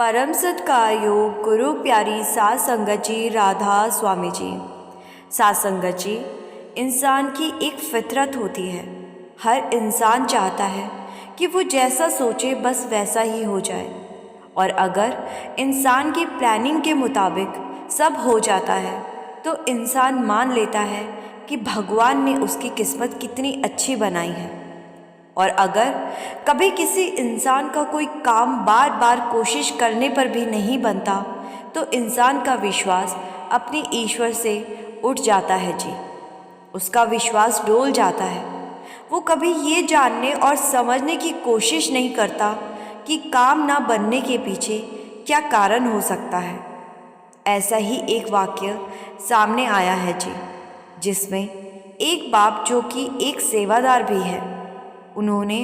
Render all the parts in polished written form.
परम सत्कार योग गुरु प्यारी सात संगत जी राधा स्वामी जी। सात संगत जी, इंसान की एक फितरत होती है। हर इंसान चाहता है कि वो जैसा सोचे बस वैसा ही हो जाए, और अगर इंसान की प्लानिंग के मुताबिक सब हो जाता है तो इंसान मान लेता है कि भगवान ने उसकी किस्मत कितनी अच्छी बनाई है। और अगर कभी किसी इंसान का कोई काम बार बार कोशिश करने पर भी नहीं बनता तो इंसान का विश्वास अपने ईश्वर से उठ जाता है जी। उसका विश्वास डोल जाता है। वो कभी ये जानने और समझने की कोशिश नहीं करता कि काम ना बनने के पीछे क्या कारण हो सकता है। ऐसा ही एक वाक्य सामने आया है जी, जिसमें एक बाप जो कि एक सेवादार भी है, उन्होंने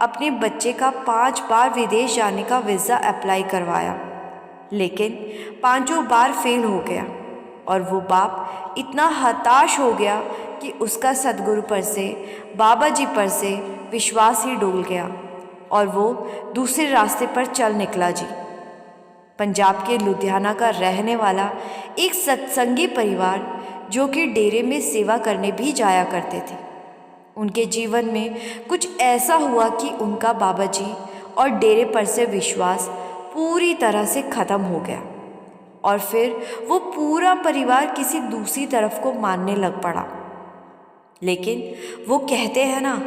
अपने बच्चे का 5 बार विदेश जाने का वीज़ा अप्लाई करवाया, लेकिन पांचों बार फेल हो गया। और वो बाप इतना हताश हो गया कि उसका सदगुरु पर से, बाबा जी पर से विश्वास ही डोल गया और वो दूसरे रास्ते पर चल निकला जी। पंजाब के लुधियाना का रहने वाला एक सत्संगी परिवार जो कि डेरे में सेवा करने भी जाया करते थे, उनके जीवन में कुछ ऐसा हुआ कि उनका बाबा जी और डेरे पर से विश्वास पूरी तरह से ख़त्म हो गया और फिर वो पूरा परिवार किसी दूसरी तरफ को मानने लग पड़ा। लेकिन वो कहते हैं ना,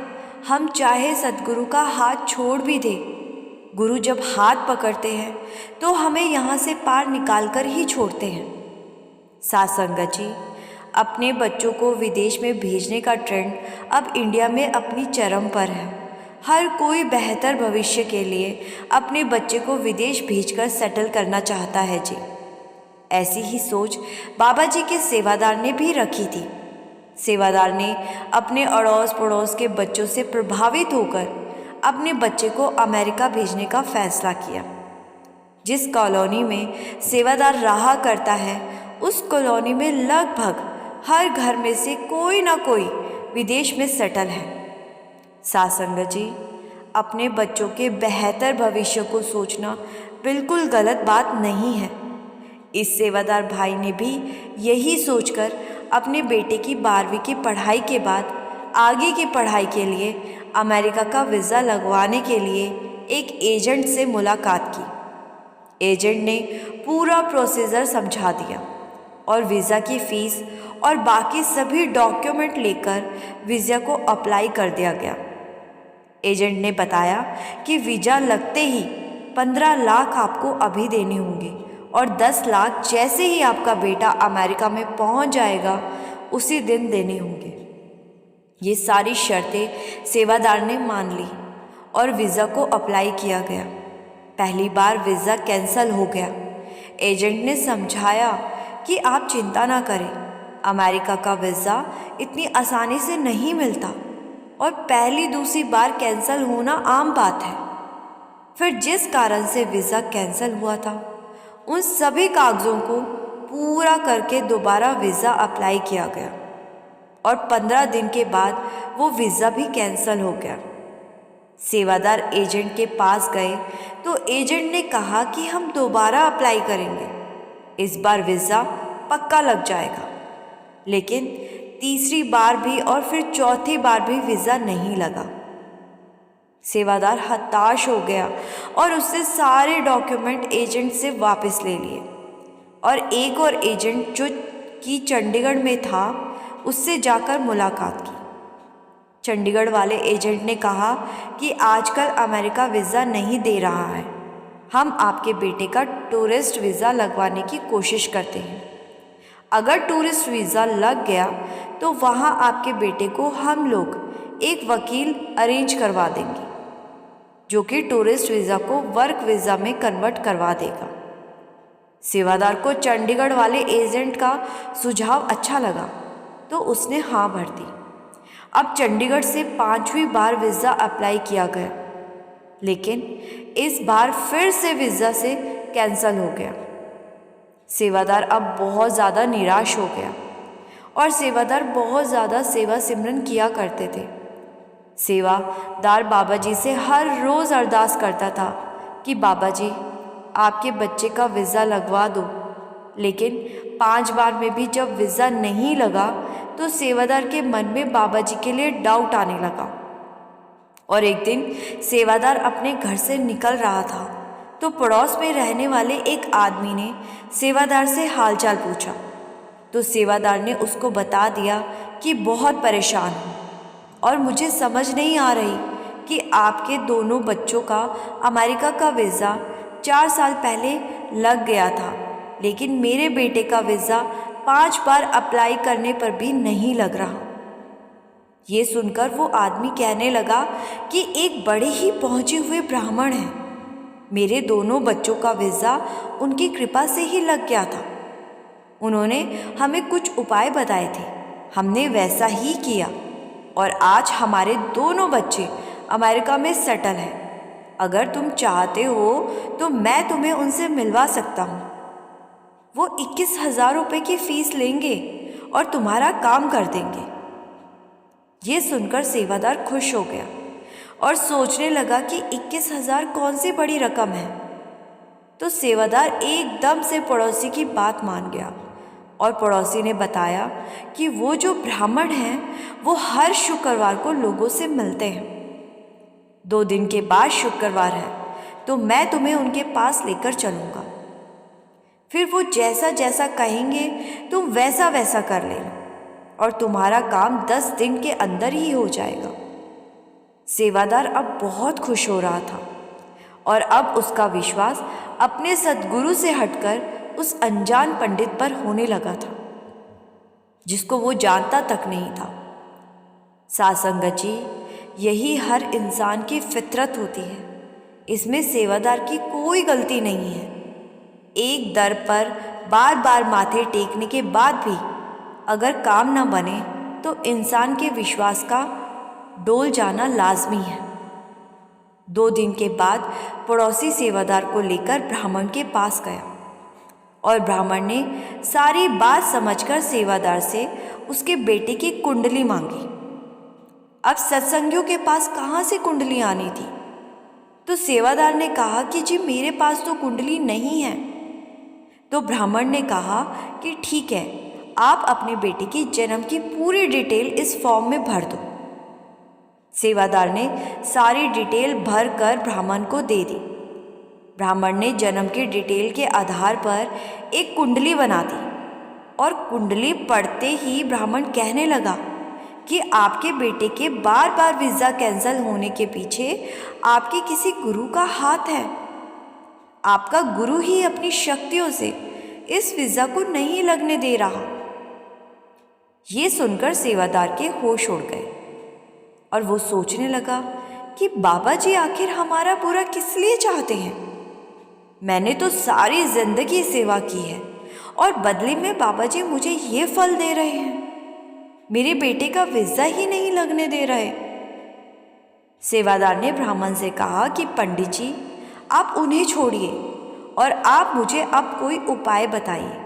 हम चाहे सद्गुरु का हाथ छोड़ भी दें, गुरु जब हाथ पकड़ते हैं तो हमें यहाँ से पार निकाल कर ही छोड़ते हैं। सात संगत जी, अपने बच्चों को विदेश में भेजने का ट्रेंड अब इंडिया में अपनी चरम पर है। हर कोई बेहतर भविष्य के लिए अपने बच्चे को विदेश भेजकर सेटल करना चाहता है जी। ऐसी ही सोच बाबा जी के सेवादार ने भी रखी थी। सेवादार ने अपने अड़ोस पड़ोस के बच्चों से प्रभावित होकर अपने बच्चे को अमेरिका भेजने का फैसला किया। जिस कॉलोनी में सेवादार रहा करता है, उस कॉलोनी में लगभग हर घर में से कोई ना कोई विदेश में सेटल है। सात संगत जी, अपने बच्चों के बेहतर भविष्य को सोचना बिल्कुल गलत बात नहीं है। इस सेवादार भाई ने भी यही सोचकर अपने बेटे की 12वीं की पढ़ाई के बाद आगे की पढ़ाई के लिए अमेरिका का वीज़ा लगवाने के लिए एक एजेंट से मुलाकात की। एजेंट ने पूरा प्रोसीजर समझा दिया और वीज़ा की फ़ीस और बाकी सभी डॉक्यूमेंट लेकर वीज़ा को अप्लाई कर दिया गया। एजेंट ने बताया कि वीज़ा लगते ही 15 लाख आपको अभी देने होंगे और 10 लाख जैसे ही आपका बेटा अमेरिका में पहुंच जाएगा उसी दिन देने होंगे। ये सारी शर्तें सेवादार ने मान ली और वीज़ा को अप्लाई किया गया। पहली बार वीज़ा कैंसिल हो गया। एजेंट ने समझाया कि आप चिंता ना करें, अमेरिका का वीज़ा इतनी आसानी से नहीं मिलता और पहली दूसरी बार कैंसिल होना आम बात है। फिर जिस कारण से वीज़ा कैंसिल हुआ था, उन सभी कागज़ों को पूरा करके दोबारा वीज़ा अप्लाई किया गया और 15 दिन के बाद वो वीज़ा भी कैंसिल हो गया। सेवादार एजेंट के पास गए तो एजेंट ने कहा कि हम दोबारा अप्लाई करेंगे, इस बार वीज़ा पक्का लग जाएगा। लेकिन तीसरी बार भी और फिर चौथी बार भी वीज़ा नहीं लगा। सेवादार हताश हो गया और उससे सारे डॉक्यूमेंट एजेंट से वापस ले लिए और एक और एजेंट जो कि चंडीगढ़ में था उससे जाकर मुलाकात की। चंडीगढ़ वाले एजेंट ने कहा कि आजकल अमेरिका वीज़ा नहीं दे रहा है, हम आपके बेटे का टूरिस्ट वीज़ा लगवाने की कोशिश करते हैं। अगर टूरिस्ट वीज़ा लग गया तो वहाँ आपके बेटे को हम लोग एक वकील अरेंज करवा देंगे जो कि टूरिस्ट वीज़ा को वर्क वीज़ा में कन्वर्ट करवा देगा। सेवादार को चंडीगढ़ वाले एजेंट का सुझाव अच्छा लगा तो उसने हाँ भर दी। अब चंडीगढ़ से 5वीं बार वीज़ा अप्लाई किया गया, लेकिन इस बार फिर से वीज़ा से कैंसिल हो गया। सेवादार अब बहुत ज़्यादा निराश हो गया और सेवादार बहुत ज़्यादा सेवा सिमरन किया करते थे। सेवादार बाबा जी से हर रोज़ अरदास करता था कि बाबा जी आपके बच्चे का वीज़ा लगवा दो। लेकिन 5 बार में भी जब वीज़ा नहीं लगा तो सेवादार के मन में बाबा जी के लिए डाउट आने लगा। और एक दिन सेवादार अपने घर से निकल रहा था तो पड़ोस में रहने वाले एक आदमी ने सेवादार से हालचाल पूछा। तो सेवादार ने उसको बता दिया कि बहुत परेशान हूँ और मुझे समझ नहीं आ रही कि आपके दोनों बच्चों का अमेरिका का वीज़ा 4 साल पहले लग गया था, लेकिन मेरे बेटे का वीज़ा 5 बार अप्लाई करने पर भी नहीं लग रहा। ये सुनकर वो आदमी कहने लगा कि एक बड़े ही पहुँचे हुए ब्राह्मण हैं, मेरे दोनों बच्चों का वीज़ा उनकी कृपा से ही लग गया था। उन्होंने हमें कुछ उपाय बताए थे, हमने वैसा ही किया और आज हमारे दोनों बच्चे अमेरिका में सेटल हैं। अगर तुम चाहते हो तो मैं तुम्हें उनसे मिलवा सकता हूँ। वो 21,000 रुपये की फ़ीस लेंगे और तुम्हारा काम कर देंगे। ये सुनकर सेवादार खुश हो गया और सोचने लगा कि 21,000 कौन सी बड़ी रकम है। तो सेवादार एकदम से पड़ोसी की बात मान गया और पड़ोसी ने बताया कि वो जो ब्राह्मण हैं वो हर शुक्रवार को लोगों से मिलते हैं। 2 दिन के बाद शुक्रवार है तो मैं तुम्हें उनके पास लेकर चलूँगा। फिर वो जैसा जैसा कहेंगे तुम वैसा वैसा कर लेना और तुम्हारा काम 10 दिन के अंदर ही हो जाएगा। सेवादार अब बहुत खुश हो रहा था और अब उसका विश्वास अपने सद्गुरु से हटकर उस अनजान पंडित पर होने लगा था, जिसको वो जानता तक नहीं था। साध संगत जी, यही हर इंसान की फितरत होती है, इसमें सेवादार की कोई गलती नहीं है। एक दर पर बार बार माथे टेकने के बाद भी अगर काम न बने तो इंसान के विश्वास का डोल जाना लाजमी है। 2 दिन के बाद पड़ोसी सेवादार को लेकर ब्राह्मण के पास गया और ब्राह्मण ने सारी बात समझकर सेवादार से उसके बेटे की कुंडली मांगी। अब सत्संगियों के पास कहाँ से कुंडली आनी थी? तो सेवादार ने कहा कि जी मेरे पास तो कुंडली नहीं है। तो ब्राह्मण ने कहा कि ठीक है, आप अपने बेटे की जन्म की पूरी डिटेल इस फॉर्म में भर दो। सेवादार ने सारी डिटेल भर कर ब्राह्मण को दे दी। ब्राह्मण ने जन्म की डिटेल के आधार पर एक कुंडली बना दी और कुंडली पढ़ते ही ब्राह्मण कहने लगा कि आपके बेटे के बार बार वीज़ा कैंसिल होने के पीछे आपके किसी गुरु का हाथ है। आपका गुरु ही अपनी शक्तियों से इस वीज़ा को नहीं लगने दे रहा। ये सुनकर सेवादार के होश उड़ गए और वो सोचने लगा कि बाबा जी आखिर हमारा बुरा किस लिए चाहते हैं? मैंने तो सारी जिंदगी सेवा की है और बदले में बाबा जी मुझे ये फल दे रहे हैं, मेरे बेटे का वीज़ा ही नहीं लगने दे रहे। सेवादार ने ब्राह्मण से कहा कि पंडित जी, आप उन्हें छोड़िए और आप मुझे अब कोई उपाय बताइए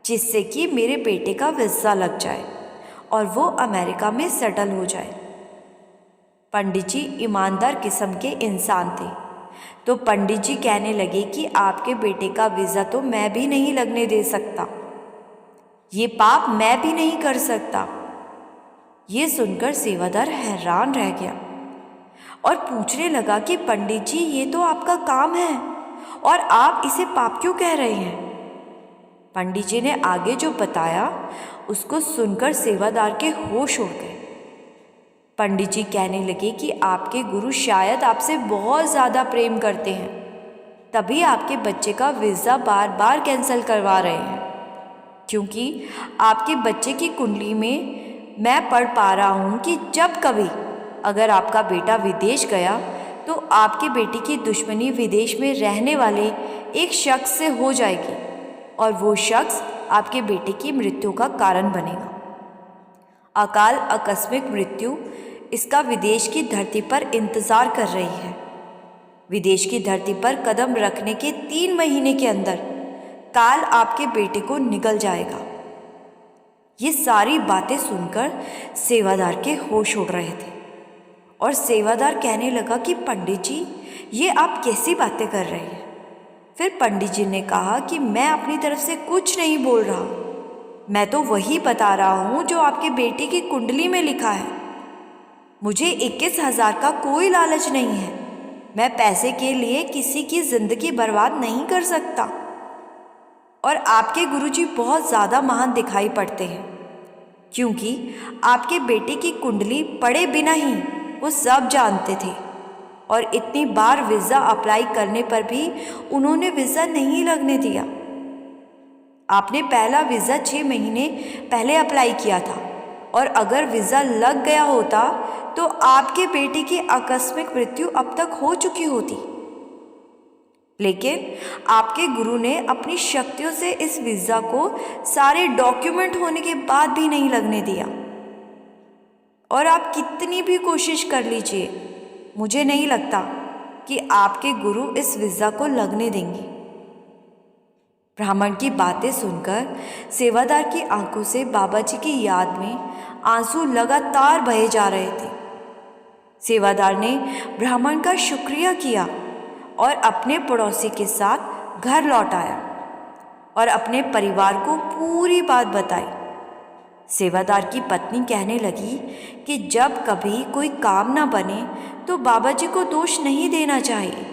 जिससे कि मेरे बेटे का वीज़ा लग जाए और वो अमेरिका में सेटल हो जाए। पंडित जी ईमानदार किस्म के इंसान थे, तो पंडित जी कहने लगे कि आपके बेटे का वीज़ा तो मैं भी नहीं लगने दे सकता, ये पाप मैं भी नहीं कर सकता। ये सुनकर सेवादार हैरान रह गया और पूछने लगा कि पंडित जी, ये तो आपका काम है और आप इसे पाप क्यों कह रहे हैं? पंडित जी ने आगे जो बताया उसको सुनकर सेवादार के होश उड़ गए। पंडित जी कहने लगे कि आपके गुरु शायद आपसे बहुत ज़्यादा प्रेम करते हैं, तभी आपके बच्चे का वीज़ा बार बार कैंसिल करवा रहे हैं, क्योंकि आपके बच्चे की कुंडली में मैं पढ़ पा रहा हूँ कि जब कभी अगर आपका बेटा विदेश गया तो आपके बेटे की दुश्मनी विदेश में रहने वाले एक शख्स से हो जाएगी और वो शख्स आपके बेटे की मृत्यु का कारण बनेगा। अकाल आकस्मिक मृत्यु इसका विदेश की धरती पर इंतज़ार कर रही है। विदेश की धरती पर कदम रखने के 3 महीने के अंदर काल आपके बेटे को निकल जाएगा। ये सारी बातें सुनकर सेवादार के होश उड़ रहे थे और सेवादार कहने लगा कि पंडित जी, ये आप कैसी बातें कर रहे हैं? फिर पंडित जी ने कहा कि मैं अपनी तरफ से कुछ नहीं बोल रहा, मैं तो वही बता रहा हूँ जो आपके बेटे की कुंडली में लिखा है। मुझे 21,000 का कोई लालच नहीं है। मैं पैसे के लिए किसी की ज़िंदगी बर्बाद नहीं कर सकता। और आपके गुरुजी बहुत ज़्यादा महान दिखाई पड़ते हैं, क्योंकि आपके बेटे की कुंडली पढ़े बिना ही वो सब जानते थे। और इतनी बार वीज़ा अप्लाई करने पर भी उन्होंने वीज़ा नहीं लगने दिया। आपने पहला वीज़ा 6 महीने पहले अप्लाई किया था, और अगर वीज़ा लग गया होता तो आपके बेटे की आकस्मिक मृत्यु अब तक हो चुकी होती। लेकिन आपके गुरु ने अपनी शक्तियों से इस वीज़ा को सारे डॉक्यूमेंट होने के बाद भी नहीं लगने दिया। और आप कितनी भी कोशिश कर लीजिए, मुझे नहीं लगता कि आपके गुरु इस वीज़ा को लगने देंगे। ब्राह्मण की बातें सुनकर सेवादार की आंखों से बाबा जी की याद में आंसू लगातार बहे जा रहे थे। सेवादार ने ब्राह्मण का शुक्रिया किया और अपने पड़ोसी के साथ घर लौट आया और अपने परिवार को पूरी बात बताई। सेवादार की पत्नी कहने लगी कि जब कभी कोई काम ना बने तो बाबा जी को दोष नहीं देना चाहिए।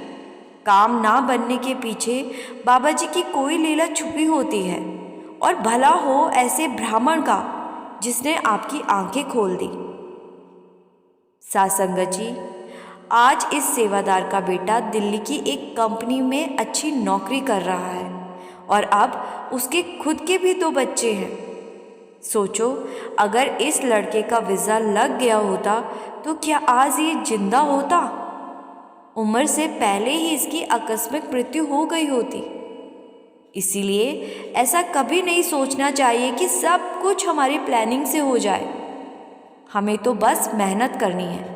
काम ना बनने के पीछे बाबा जी की कोई लीला छुपी होती है, और भला हो ऐसे ब्राह्मण का जिसने आपकी आंखें खोल दी। साध संगत जी, आज इस सेवादार का बेटा दिल्ली की एक कंपनी में अच्छी नौकरी कर रहा है, और अब उसके खुद के भी 2 बच्चे हैं। सोचो, अगर इस लड़के का वीज़ा लग गया होता तो क्या आज ये जिंदा होता? उम्र से पहले ही इसकी आकस्मिक मृत्यु हो गई होती। इसीलिए ऐसा कभी नहीं सोचना चाहिए कि सब कुछ हमारी प्लानिंग से हो जाए। हमें तो बस मेहनत करनी है।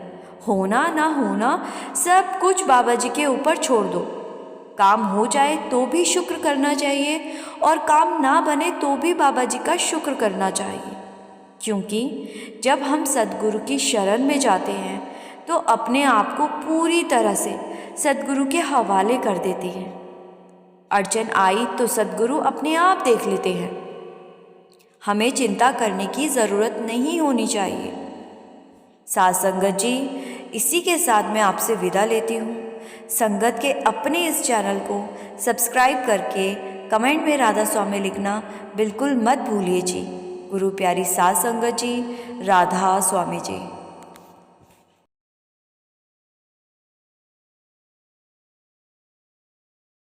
होना ना होना सब कुछ बाबा जी के ऊपर छोड़ दो। काम हो जाए तो भी शुक्र करना चाहिए, और काम ना बने तो भी बाबा जी का शुक्र करना चाहिए, क्योंकि जब हम सद्गुरु की शरण में जाते हैं तो अपने आप को पूरी तरह से सद्गुरु के हवाले कर देते हैं। अड़चन आई तो सद्गुरु अपने आप देख लेते हैं। हमें चिंता करने की ज़रूरत नहीं होनी चाहिए। साध संगत जी, इसी के साथ मैं आपसे विदा लेती हूँ। संगत के अपने इस चैनल को सब्सक्राइब करके कमेंट में राधा स्वामी लिखना बिल्कुल मत भूलिए जी। गुरु प्यारी साध संगत जी, राधा स्वामी जी।